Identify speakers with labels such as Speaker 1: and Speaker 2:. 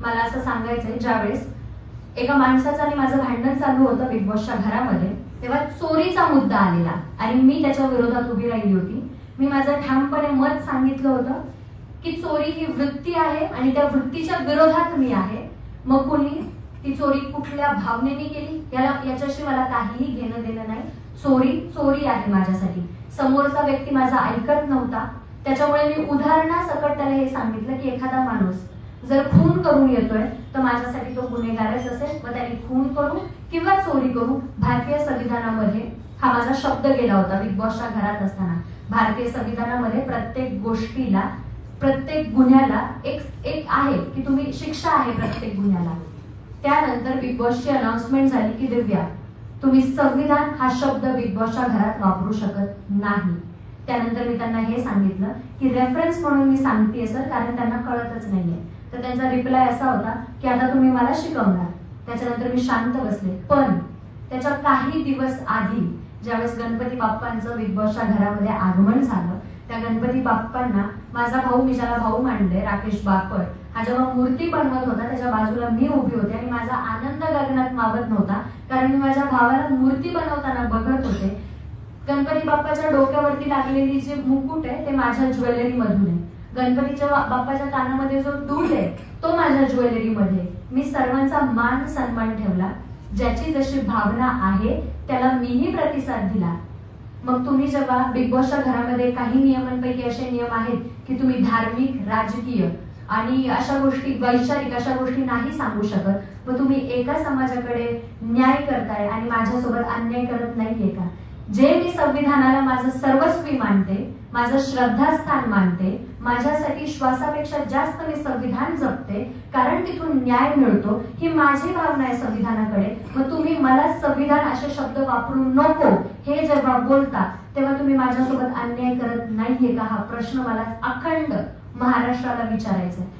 Speaker 1: मला असं सांगायचंय, ज्यावेळेस एका माणसाचं आणि माझं भांडण चालू होतं बिग बॉसच्या घरामध्ये, तेव्हा चोरीचा मुद्दा आलेला आणि मी त्याच्या विरोधात उभी राहिली होती. मी माझं ठामपणे मत सांगितलं होतं की चोरी ही वृत्ती आहे आणि त्या वृत्तीच्या विरोधात मी आहे. मग कोणी ती चोरी कुठल्या भावनेने केली याच्याशी मला काहीही घेणं देणं नाही. चोरी चोरी आहे माझ्यासाठी. समोरचा व्यक्ती माझा ऐकत नव्हता, त्याच्यामुळे मी उदाहरणासकट त्याला हे सांगितलं की एखादा माणूस जर खून करून येतोय तर माझ्यासाठी तो गुन्हेगारच असेल व त्याने खून करू किंवा चोरी करू. भारतीय संविधानामध्ये हा माझा शब्द गेला होता बिग बॉसच्या घरात असताना. भारतीय संविधानामध्ये प्रत्येक गोष्टीला, प्रत्येक गुन्ह्याला एक आहे की तुम्ही शिक्षा आहे प्रत्येक गुन्ह्याला. त्यानंतर बिग बॉसची अनाउन्समेंट झाली की दिव्या, तुम्ही संविधान हा शब्द बिग बॉसच्या घरात वापरू शकत नाही. त्यानंतर मी त्यांना हे सांगितलं की रेफरन्स म्हणून मी सांगतेय सर, कारण त्यांना कळतच नाहीये. तर त्यांचा रिप्लाय असा होता की आता तुम्ही मला शिकवणार. त्याच्यानंतर मी शांत बसले. पण त्याच्या काही दिवस आधी ज्यावेळेस गणपती बाप्पांचं बिग बॉसच्या घरामध्ये आगमन झालं, त्या गणपती बाप्पांना माझा भाऊ, मी ज्याला भाऊ मानले, राकेश बापट, हा जेव्हा मूर्ती बनवत होता त्याच्या बाजूला मी उभी होते आणि माझा आनंद गगनात मावत नव्हता, कारण मी माझ्या भावाला मूर्ती बनवताना बघत होते. गणपती बाप्पाच्या डोक्यावरती लागलेली जे मुकुट आहे ते माझ्या ज्वेलरी मधून आहे. गणपतीच्या बाप्पाच्या कानामध्ये जो दूध आहे तो माझ्या ज्वेलरी मध्ये. मी सर्वांचा मान सन्मान ठेवला. ज्याची जशी भावना आहे त्याला मीही प्रतिसाद दिला. मग तुम्ही जेव्हा बिग बॉसच्या घरामध्ये काही नियमांपैकी असे नियम आहेत की तुम्ही धार्मिक, राजकीय आणि अशा गोष्टी, वैचारिक अशा गोष्टी नाही सांगू शकत, मग तुम्ही एका समाजाकडे न्याय करताय आणि माझ्यासोबत अन्याय करत नाहीये का? जे मी संविधानाला माझं सर्वस्वी मानते, माझं श्रद्धास्थान मानते, माझ्यासाठी श्वासापेक्षा जास्त मी संविधान जपते, कारण तिथून न्याय मिळतो, ही माझी भावना आहे संविधानाकडे. मग तुम्ही मला संविधान असे शब्द वापरू नको हे जेव्हा बोलता तेव्हा तुम्ही माझ्यासोबत अन्याय करत नाहीये का? हा प्रश्न मला अखंड महाराष्ट्राला विचारायचा आहे.